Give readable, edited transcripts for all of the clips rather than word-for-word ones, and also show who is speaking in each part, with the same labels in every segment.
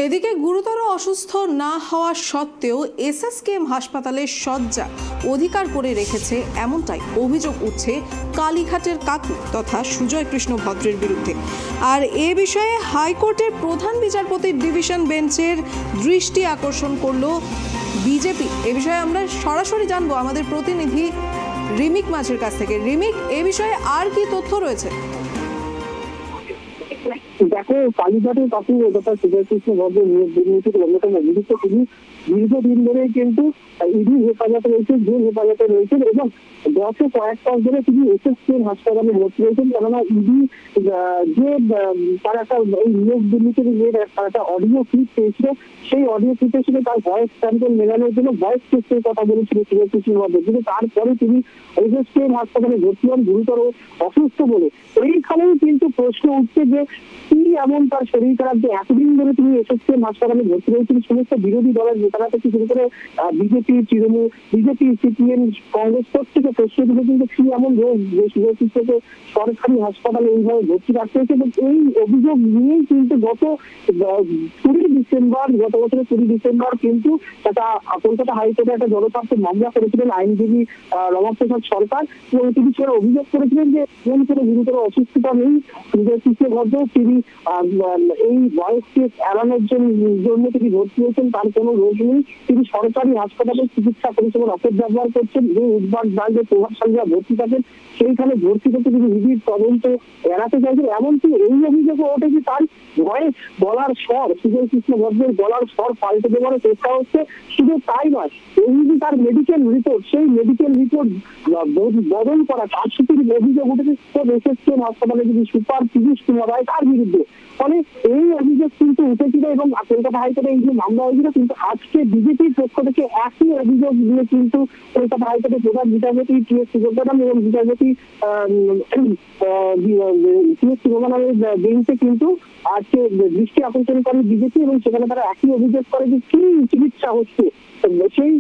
Speaker 1: এদিকে গুরুতর অসুস্থ না হওয়া সত্ত্বেও এসএসকেএম হাসপাতালের শয্যা অধিকার করে রেখেছে এমনটাই অভিযোগ উঠছে কালীঘাটের কাকু তথা সুজয় কৃষ্ণ ভদ্রের বিরুদ্ধে। আর এ বিষয়ে হাইকোর্টের প্রধান বিচারপতির ডিভিশন বেঞ্চের দৃষ্টি আকর্ষণ করল বিজেপি। এ বিষয়ে আমরা সরাসরি জানবো আমাদের প্রতিনিধি রিমিক মাঝের কাছ থেকে। রিমিক, এ বিষয়ে আর কি তথ্য রয়েছে?
Speaker 2: দেখো, কালীঘাটের কাকু তথা সুজয় কৃষ্ণ ভদ্রের নিয়োগ দুর্নীতির অন্যতম অভিযুক্ত তিনি দীর্ঘদিন ধরে কিন্তু ইডি হেফাজতে রয়েছেন, জেল হেফাজতে রয়েছেন এবং গত কয়েক মাস ধরে তিনি এসএসকেএম হাসপাতালে ভর্তি রয়েছেন। কেননা ইডি যে তার একটা এই নিয়োগ দুর্নীতির যে একটা অডিও ক্লিপ পেয়েছিল, সেই অডিও ক্লিপে ছিল তার ভয়েস স্যাম্পল মেলানোর জন্য ভয়েস টেস্টের কথা বলেছিল সুজয় কৃষ্ণ ভদ্র, কিন্তু তারপরে তিনি এসএসকেএম হাসপাতালে ভর্তি হন গুরুতর অসুস্থ বলে। এইখানেই কিন্তু প্রশ্ন উঠছে যে কি এমন তার শরীর খারাপ যে এতদিন ধরে তিনি এসএসকেএম হাসপাতালে ভর্তি রয়েছেন। সমস্ত বিরোধী দলের নেতারা থেকে শুরু করে BJP, Trinamool, BJP, CPM, Congress প্রত্যেকে প্রশ্ন তুলে কিন্তু কি এমন রোগ যে সুজয় কৃষ্ণকে সরকারি হাসপাতালে এইভাবে ভর্তি রাখতে হয়েছে। এবং এই অভিযোগ নিয়েই কিন্তু গত বছরের 20 ডিসেম্বর কিন্তু একটা কলকাতা হাইকোর্টে একটা জনস্বার্থে মামলা করেছিলেন আইনজীবী রমাপ্রসাদ সরকার এবং তিনি সেটা অভিযোগ করেছিলেন যে কোন কোনো গুরুতর অসুস্থতা নেই সুজয় কৃষ্ণ ভদ্র, তিনি এই ভয়েস টেস্ট এড়ানোর জন্য তিনি ভর্তি হয়েছেন, তার কোনো রোগ নেই, তিনি সরকারি হাসপাতালে চিকিৎসা পরিষেবার অপব্যবহার করছেন, যে উদ্বাস ব্যাংকে প্রভাবশালীরা ভর্তি থাকেন সেইখানে ভর্তি করতে তিনি নিবিড় তদন্ত এড়াতে চাইছেন। এমনকি এই অভিযোগে ওঠে যে তার ভয়েস বলার স্বর, সুজয় কৃষ্ণ ভদ্রের বলার স্বর পাল্টে দেওয়ার চেষ্টা হচ্ছে। শুধু তাই নয়, এই যে তার মেডিকেল রিপোর্ট, সেই মেডিকেল রিপোর্ট বদল করা কারচুপির অভিযোগ উঠেছে এসএসকেএম হাসপাতালে যদি সুপার পীযূষ কুমার রায় তার বিরুদ্ধে। ফলে এই অভিযোগ কিন্তু উঠেছিল এবং কলকাতা হাইকোর্টে এই যে মামলা হয়েছিল, কিন্তু আজকে বিজেপির পক্ষ থেকে একই অভিযোগ নিয়ে কিন্তু কলকাতা হাইকোর্টের প্রধান বিচারপতি টি.এস. সুব্রমণ্যম এবং বিচারপতি টি.এস. সুব্রমণ্যমের বেঞ্চে কিন্তু আজকে দৃষ্টি আকর্ষণ করে বিজেপি এবং সেখানে তারা একই অভিযোগ করে যে কি চিকিৎসা হচ্ছে। সেই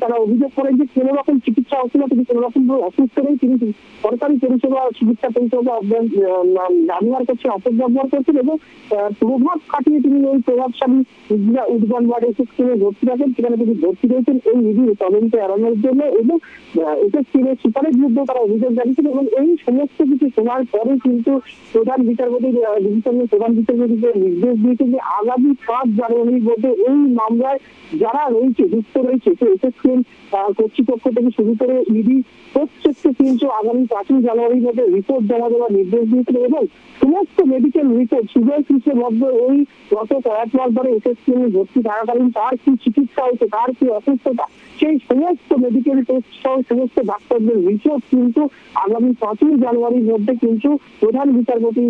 Speaker 2: তারা অভিযোগ করেন যে কোন রকম চিকিৎসা হচ্ছে না, তিনি কোন রকম অসুস্থ নেই, তিনি সরকারি পরিষেবা চিকিৎসা পরিষেবা ব্যবহার করছেন, অপব্যবহার করছেন এবং প্রভাব খাটিয়ে তিনি ওই প্রভাবশালী উদ্যান ওয়ার্ড এসএসকেএমে ভর্তি রাখেন। সেখানে তিনি ভর্তি রয়েছেন এই নিবিড় তদন্ত এড়ানোর জন্য এবং এসএসকেএমের সুপারের বিরুদ্ধে তারা অভিযোগ জানিয়েছেন। এবং এই সমস্ত কিছু শোনার পরে কিন্তু প্রধান বিচারপতির ডিভিশনের প্রধান বিচারপতিকে নির্দেশ দিয়েছেন যে আগামী 5 জানুয়ারির মধ্যে এই মামলায় যারা রয়েছে যুক্ত রয়েছে এসএসকেএম কর্তৃপক্ষ থেকে শুরু করে ইডি প্রত্যেককে কিন্তু আগামী 5 জানুয়ারির মধ্যে রিপোর্ট জমা দেওয়ার নির্দেশ দিয়েছিল এবং সমস্ত মেডিকেল রিপোর্ট সুজয় কৃষ্ণ ভদ্র এই গত কয়েক মাস ধরে এসএসকেএম ভর্তি থাকাকালীন তার কি চিকিৎসা হয়েছে, তার কি অসুস্থতা, সেই সমস্ত মেডিকেল টেস্ট সহ সমস্ত ডাক্তারদের রিপোর্ট কিন্তু আগামী 5 জানুয়ারির মধ্যে কিন্তু প্রধান বিচারপতি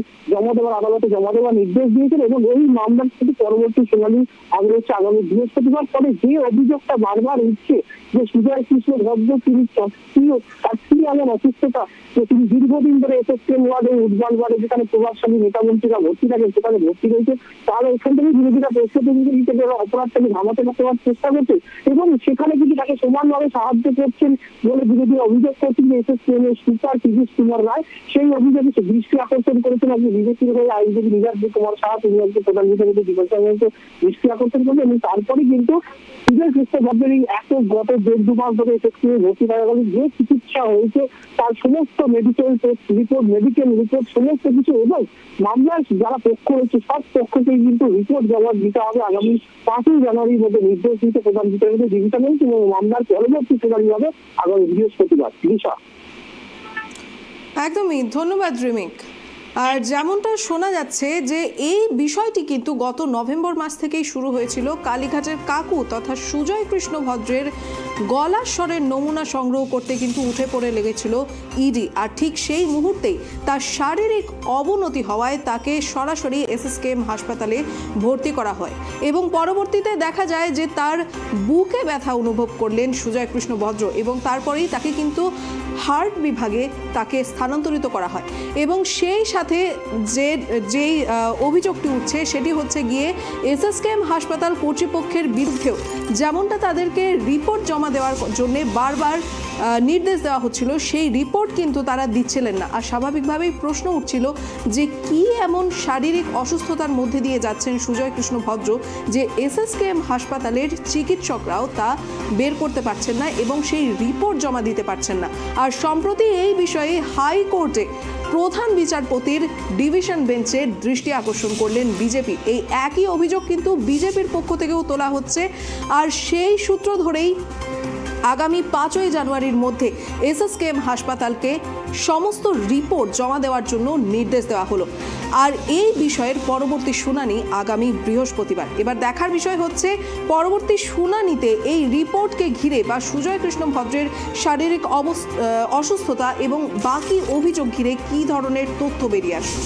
Speaker 2: আদালতে জমা দেওয়ার নির্দেশ দিয়েছেন এবং এই মামলার কিন্তু পরবর্তী শুনানি আগে হচ্ছে আগামী বৃহস্পতিবার। ফলে যে অভিযোগটা বারবার উঠছে যে সুজয় কৃষ্ণ ভদ্র তিনি এমন অসুস্থতা যে তিনি দীর্ঘদিন ধরে এসএসকেএম ওয়ার্ডে উদ্যান ওয়ার্ডে যেখানে প্রভাবশালী নেতা মন্ত্রীরা ভর্তি থাকেন সেখানে ভর্তি রয়েছে, তাহলে এখান থেকে বিরোধীরা প্রশ্ন অপরাধটাকে ধামাতে দেওয়ার চেষ্টা করছে এবং সেখানে কিন্তু তাকে সমানভাবে সাহায্য করছেন বলে বিরোধীরা অভিযোগ করছেন যে এসএসকেএম এর সুপার পীযূষ কুমার রায়। সেই অভিযোগে দৃষ্টি আকর্ষণ করেছেন আজকে বিজেপির হয়ে আইনজীবী নিগার্জি কুমার সাহা, তিনি আজকে প্রধান বিচারপতি ডিভিশন বেঞ্চে দৃষ্টি আকর্ষণ করছেন এবং তারপরে কিন্তু সুজয় কৃষ্ণ ভদ্রের এই গত 1.5-2 মাস ধরে এসএসকেএম ভর্তি থাকাকালীন যে চিকিৎসা হয়েছে তার সমস্ত মেডিকেল রিপোর্ট সমস্ত কিছু এবং মামলার যারা পক্ষ রয়েছে সব পক্ষকেই কিন্তু রিপোর্ট জমা দিতে হবে আগামী 5 জানুয়ারির মধ্যে নির্দেশ দিতে প্রধান বিচারপতি ডিভিশন বেঞ্চ এবং মামলার পরবর্তী শুনানি হবে আগামী বৃহস্পতিবার।
Speaker 1: একদমই ধন্যবাদ রিমিক। আর যেমনটা শোনা যাচ্ছে যে এই বিষয়টি কিন্তু গত নভেম্বর মাস থেকেই শুরু হয়েছিল। কালীঘাটের কাকু তথা সুজয় কৃষ্ণ ভদ্রের গলার স্বরের নমুনা সংগ্রহ করতে কিন্তু উঠে পড়ে লেগেছিল ইডি, আর ঠিক সেই মুহূর্তেই তার শারীরিক অবনতি হওয়ায় তাকে সরাসরি এসএসকেএম হাসপাতালে ভর্তি করা হয় এবং পরবর্তীতে দেখা যায় যে তার বুকে ব্যথা অনুভব করলেন সুজয় কৃষ্ণ ভদ্র এবং তারপরেই তাকে কিন্তু হার্ট বিভাগে তাকে স্থানান্তরিত করা হয় এবং সেই সাথে সাথে যেই অভিযোগটি উঠছে সেটি হচ্ছে গিয়ে এসএসকেএম হাসপাতাল কর্তৃপক্ষের বিরুদ্ধেও যেমনটা তাদেরকে রিপোর্ট জমা দেওয়ার জন্য বারবার নির্দেশ দেওয়া হচ্ছিল, সেই রিপোর্ট কিন্তু তারা দিচ্ছিলেন না। আর স্বাভাবিকভাবেই প্রশ্ন উঠছিল যে কি এমন শারীরিক অসুস্থতার মধ্যে দিয়ে যাচ্ছেন সুজয় কৃষ্ণ ভদ্র যে এসএসকেএম হাসপাতালের চিকিৎসকরাও তা বের করতে পারছেন না এবং সেই রিপোর্ট জমা দিতে পারছেন না। আর সম্প্রতি এই বিষয়ে হাইকোর্টে প্রধান বিচারপতির ডিভিশন বেঞ্চে দৃষ্টি আকর্ষণ করলেন বিজেপি। এই একই অভিযোগ কিন্তু বিজেপির পক্ষ থেকেও তোলা হচ্ছে। আর সেই সূত্র ধরেই আগামী 5ই জানুয়ারির মধ্যে এসএসকেএম হাসপাতালকে সমস্ত রিপোর্ট জমা দেওয়ার জন্য নির্দেশ দেওয়া হলো। আর এই বিষয়ের পরবর্তী শুনানি আগামী বৃহস্পতিবার। এবার দেখার বিষয় হচ্ছে পরবর্তী শুনানিতে এই রিপোর্টকে ঘিরে বা সুজয় কৃষ্ণ ভদ্রের শারীরিক অসুস্থতা এবং বাকি অভিযোগ ঘিরে কী ধরনের তথ্য বেরিয়ে আসছে।